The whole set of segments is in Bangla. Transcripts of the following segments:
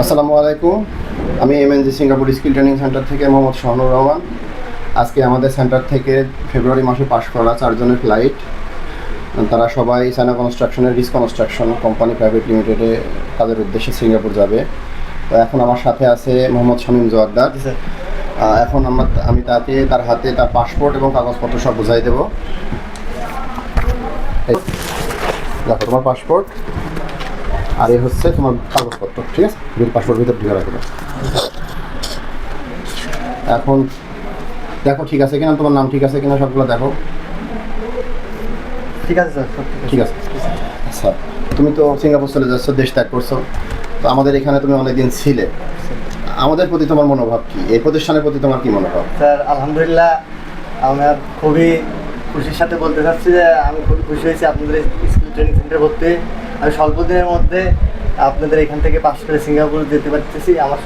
আসসালামু আলাইকুম। আমি এমএনজি সিঙ্গাপুর স্কিল ট্রেনিং সেন্টার থেকে মোহাম্মদ শাহনুর রহমান। আজকে আমাদের সেন্টার থেকে ফেব্রুয়ারি মাসে পাশ করা 4 জনের ফ্লাইট। তারা সবাই সানা কনস্ট্রাকশনের রিস কনস্ট্রাকশন কোম্পানি প্রাইভেট লিমিটেডে কাজের উদ্দেশ্যে সিঙ্গাপুর যাবে। তো এখন আমার সাথে আছে মোহাম্মদ শামীম জোয়ারদার। এখন আমি তাকে তার হাতে তার পাসপোর্ট এবং কাগজপত্র সব বুঝাই দেবো। দেখো তোমার পাসপোর্ট আর এই হচ্ছে তোমার কাগজপত্র, ঠিক আছে? পাসপোর্ট ভিতরে ঢুকে রাখবে। এখন দেখো ঠিক আছে কিনা, তোমার নাম ঠিক আছে কিনা সবগুলো দেখো। ঠিক আছে স্যার, ঠিক আছে। আচ্ছা, তুমি তো সিঙ্গাপুর চলে যাচ্ছ, দেশ ত্যাগ করছো, তো আমাদের এখানে তুমি অনেকদিন ছিলে। আমাদের প্রতি তোমার মনোভাব কি? এই প্রতিষ্ঠানের প্রতি তোমার কি মনোভাব? স্যার আলহামদুলিল্লাহ, আমার খুবই খুশির সাথে বলতে চাচ্ছি যে আমি খুবই খুশি হয়েছি আপনাদের স্কিল ট্রেনিং সেন্টারে ভর্তি। আমি স্বল্প দিনের মধ্যে আপনাদের এখান থেকে পাশ করে সিঙ্গাপুর যেতে পারতেছি। আমার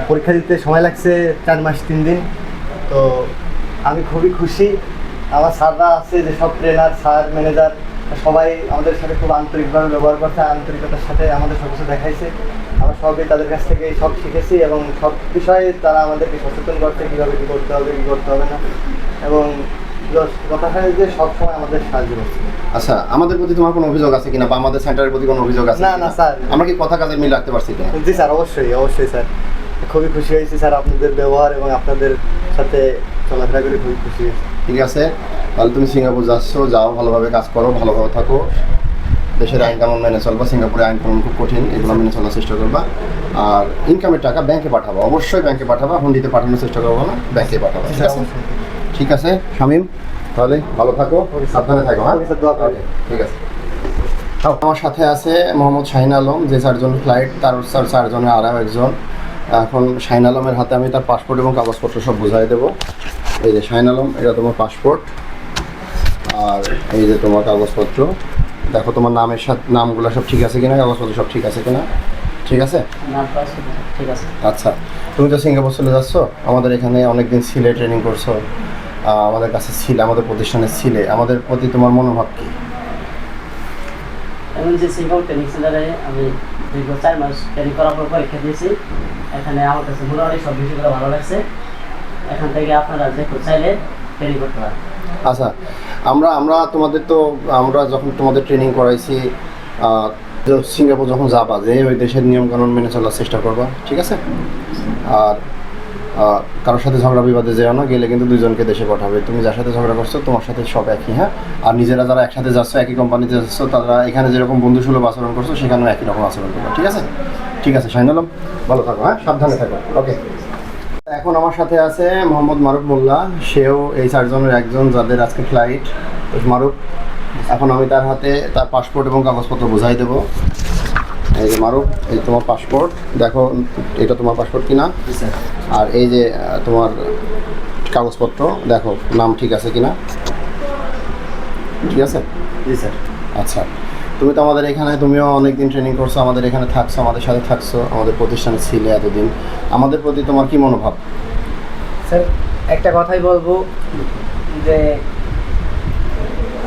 পরীক্ষা দিতে সময় লাগছে 4 মাস 3 দিন। তো আমি খুবই খুশি। আমার স্যাররা আছে, যে সব ট্রেনার, স্যার, ম্যানেজার সবাই আমাদের সাথে খুব আন্তরিকভাবে ব্যবহার করছে, আন্তরিকতার সাথে আমাদের সব কিছু দেখাইছে। আমরা সবই তাদের কাছ থেকে সব শিখেছি এবং সব বিষয়ে তারা আমাদেরকে সচেতন করছে কীভাবে কী করতে হবে, কী করতে হবে না, এবং কথা হয় যে সবসময় আমাদের সাহায্য করছে। আচ্ছা, আমাদের প্রতি তোমার কোনো অভিযোগ আছে কিনা, বা আমাদের সেন্টারের প্রতি কোনো অভিযোগ আছে? না না স্যার, আমরা কি কথা কাজে মিল রাখতে পারছি কিনা? জি স্যার, অবশ্যই অবশ্যই স্যার, খুবই খুশি হয়েছি স্যার আপনাদের ব্যবহার এবং আপনাদের সাথে চলাফেরা করে খুবই খুশি হয়েছি। ঠিক আছে, তাহলে তুমি সিঙ্গাপুর যাচ্ছ, যাও, ভালোভাবে কাজ করো, ভালোভাবে থাকো, দেশের আইন কানুন মেনে চলবা। সিঙ্গাপুরে আইন কানুন খুব কঠিন, এগুলো মেনে চলার চেষ্টা করবা। আর ইনকামের টাকা ব্যাংকে পাঠাবা, অবশ্যই ব্যাংকে পাঠাবা, হুন্ডিতে পাঠানোর চেষ্টা করবো না, ব্যাংকে পাঠাবা। ঠিক আছে? ঠিক আছে শামীম, তাহলে ভালো থাকো, সাবধানে থাকো। হ্যাঁ, ঠিক আছে। আমার সাথে আছে মোহাম্মদ শাহিন আলম, যে 4 জন ফ্লাইট, তার 4 জনের আরও একজন। এখন শাহিন আলমের হাতে আমি তার পাসপোর্ট এবং কাগজপত্র সব বুঝাই দেবো। এই যে শাহিন আলম, এটা তোমার পাসপোর্ট, আর এই যে তোমার কাগজপত্র। দেখো তোমার নামের সাথে নামগুলো সব ঠিক আছে কিনা, কাগজপত্র সব ঠিক আছে কিনা। ঠিক আছে? ঠিক আছে। আচ্ছা, তুমি তো সিঙ্গাপুর চলে যাচ্ছ, আমাদের এখানে অনেকদিন ছিলে, ট্রেনিং করছো, আমাদের কাছে ছিলে, আমাদের প্রতিষ্ঠানে ছিলে। আমাদের প্রতি তোমার মনোভাব কী? এমন যে সিঙ্গাপুর ট্রেনিং সেন্টারে আমি দীর্ঘ 4 মাস ট্রেনিং করার পর পরীক্ষা দিয়েছি। এখানে আমার কাছে মোটামুটি সব বিষয়গুলো ভালো লাগছে। এখান থেকে আপনারা যে চাইলে ট্রেনিং করতে পারেন। আচ্ছা, আমরা তোমাদের তো আমরা যখন তোমাদের ট্রেনিং করাইছি, সিঙ্গাপুর যখন যাবা, যে ওই দেশের নিয়মকানুন মেনে চলার চেষ্টা করবা। ঠিক আছে? আর কারোর সাথে ঝগড়া বিবাদে যেও না, গেলে কিন্তু 2 জনকে দেশে পাঠাবে। তুমি যার সাথে ঝগড়া করছো, তোমার সাথে সব একই। হ্যাঁ, আর নিজেরা যারা একসাথে যাচ্ছ, একই কোম্পানিতে যাচ্ছ, তারা এখানে যেরকম বন্ধুসুলভ আচরণ করছো, সেখানেও একই রকম আচরণ করবে। ঠিক আছে? ঠিক আছে শাহিন আলম, ভালো থাকো। হ্যাঁ, সাবধানে থাকো। ওকে। এখন আমার সাথে আছে মোহাম্মদ মারুফ মোল্লা, সেও এই 4 জনের একজন, যাদের আজকে ফ্লাইট। মারুফ, এখন আমি তার হাতে তার পাসপোর্ট এবং কাগজপত্র বুঝাই দেবো। এই যে মারুফ, এই তোমার পাসপোর্ট, দেখো এটা তোমার পাসপোর্ট কিনা। আর এই যে তোমার কাগজপত্র, দেখো নাম ঠিক আছে কিনা। ঠিক আছে? জি স্যার। আচ্ছা, তুমি তো আমাদের এখানে, তুমিও অনেকদিন ট্রেনিং করছো, আমাদের এখানে থাকছো, আমাদের সাথে থাকছো, আমাদের প্রতিষ্ঠানে ছিলে এতদিন। আমাদের প্রতি তোমার কি মনোভাব? স্যার একটা কথাই বলবো, যে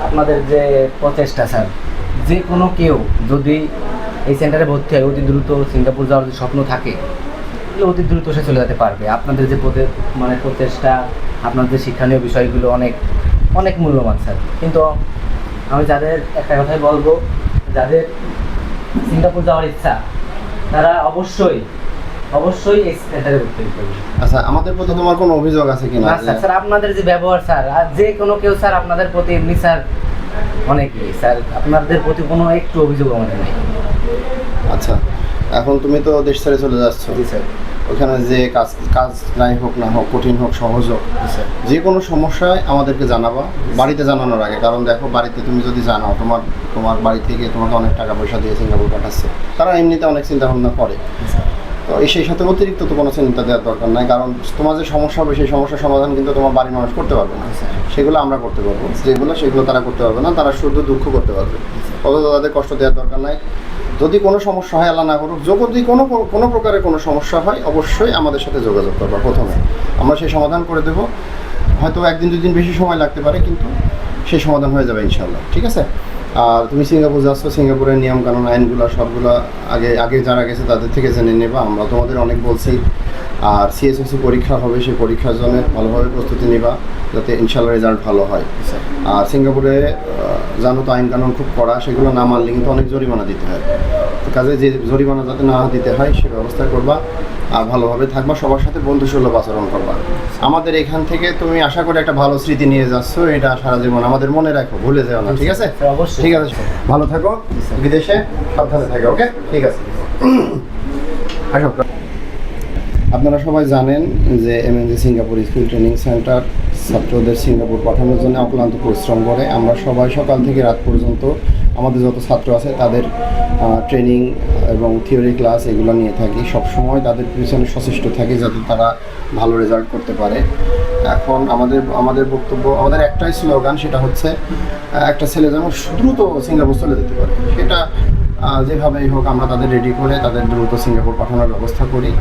আপনাদের যে প্রচেষ্টা স্যার, যে কোনো কেউ যদি এই সেন্টারে ভর্তি হয়, অতি দ্রুত সিঙ্গাপুর যাওয়ার যে স্বপ্ন থাকে, তাহলে অতি দ্রুত সে চলে যেতে পারবে। আপনাদের যে প্রচেষ্টা, আপনাদের শিক্ষণীয় বিষয়গুলো অনেক অনেক মূল্যবান স্যার। কিন্তু আমি যাদের একটা কথাই বলবো, যাদের সিঙ্গাপুর যাওয়ার ইচ্ছা, তারা অবশ্যই এই সেন্টারে ভর্তি করবে। আচ্ছা, আমাদের প্রতি তোমার কোনো অভিযোগ আছে কিনা? না স্যার, স্যার আপনাদের যে ব্যবহার স্যার, আর যে কোনো কেউ স্যার আপনাদের প্রতি এমনি স্যার অনেকই স্যার, আপনাদের প্রতি কোনো একটু অভিযোগ আমাদের নেই। আচ্ছা, এখন তুমি তো দেশ ছেড়ে চলে যাচ্ছ। জি স্যার। ওখানে যে কাজ নাই হোক না হোক, কঠিন হোক সহজ হোক, স্যার যে কোনো সমস্যায় আমাদেরকে জানাবা, বাড়িতে জানানোর আগে। কারণ দেখো, বাড়িতে তুমি যদি জানাও, তোমার বাড়ি থেকে তোমাকে অনেক টাকা পয়সা দিয়ে সিঙ্গাপুর পাঠাচ্ছে, তারা এমনিতে অনেক চিন্তা ভাবনা করে। তো সেই সাথে অতিরিক্ত তো কোনো চিন্তা দেওয়ার দরকার নাই, কারণ তোমার যে সমস্যা হবে, সেই সমস্যার সমাধান কিন্তু তোমার বাড়ির মানুষ করতে পারবে না। সেগুলো আমরা করতে পারবো, সেগুলো তারা করতে পারবে না, তারা শুধু দুঃখ করতে পারবে। অথচ তাদের কষ্ট দেওয়ার দরকার নাই। যদি কোনো সমস্যা হয়, আল্লাহ না করুক, যদি কোনো প্রকারের কোনো সমস্যা হয়, অবশ্যই আমাদের সাথে যোগাযোগ করবা। প্রথমে আমরা সেই সমাধান করে দেবো। হয়তো 1 দিন 2 দিন বেশি সময় লাগতে পারে, কিন্তু সেই সমাধান হয়ে যাবে ইনশাআল্লাহ। ঠিক আছে? আর তুমি সিঙ্গাপুর যাচ্ছ, সিঙ্গাপুরের নিয়মকানুন আইনগুলো সবগুলো আগে আগে যারা গেছে তাদের থেকে জেনে নেবা। আমরা তোমাদের অনেক বলছি। আর সিএসএসসি পরীক্ষা হবে, সেই পরীক্ষার জন্য ভালোভাবে প্রস্তুতি নিবা যাতে ইনশাল্লাহ রেজাল্ট ভালো হয়। আর সিঙ্গাপুরে জানো তো আইনকানুন খুব কড়া, সেগুলো না মানলে কিন্তু অনেক জরিমানা দিতে হয়। তো কাজে যে জরিমানা যাতে না দিতে হয় সে ব্যবস্থা করবা। আর ভালোভাবে থাকবা, সবার সাথে বন্ধুসুলভ আচরণ করবা। আমাদের এখান থেকে তুমি আশা করি একটা ভালো স্মৃতি নিয়ে যাচ্ছ, এটা সারা জীবন আমাদের মনে রাখো, ভুলে যেও না, ঠিক আছে? অবশ্যই। ঠিক আছে, ভালো থাকো, বিদেশে সাবধানে থাকো, ওকে? ঠিক আছে। আসো। আপনারা সবাই জানেন যে এমএনজি সিঙ্গাপুর স্কিল ট্রেনিং সেন্টার ছাত্রদের সিঙ্গাপুর পাঠানোর জন্য অক্লান্ত পরিশ্রম করে। আমরা সবাই সকাল থেকে রাত পর্যন্ত আমাদের যত ছাত্র আছে তাদের ট্রেনিং এবং থিওরি ক্লাস এগুলো নিয়ে থাকি। সবসময় তাদের পিছনে সচেষ্ট থাকি যাতে তারা ভালো রেজাল্ট করতে পারে। এখন আমাদের বক্তব্য, আমাদের একটাই স্লোগান, সেটা হচ্ছে একটা ছেলে যেন দ্রুত সিঙ্গাপুর চলে যেতে পারে। সেটা যেভাবেই হোক আমরা তাদের রেডি করে তাদের দ্রুত সিঙ্গাপুর পাঠানোর ব্যবস্থা করি।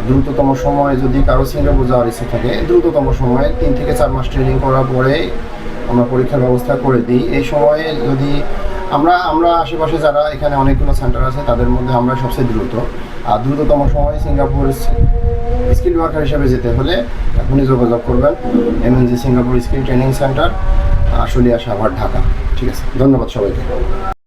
দ্রুততম সময়ে যদি কারো সিঙ্গাপুর যাওয়ার ইচ্ছে থাকে, দ্রুততম সময়ে 3 থেকে 4 মাস ট্রেনিং করার পরে আমরা পরীক্ষার ব্যবস্থা করে দিই। এই সময়ে যদি আমরা আশেপাশে যারা এখানে অনেকগুলো সেন্টার আছে তাদের মধ্যে আমরা সবচেয়ে দ্রুততম সময়ে সিঙ্গাপুর স্কিল ওয়ার্কার হিসেবে যেতে হলে এখনই যোগাযোগ করবেন। MNG Singapore skill training centre, Ashulia, Savar, Dhaka. ঠিক আছে, ধন্যবাদ সবাইকে।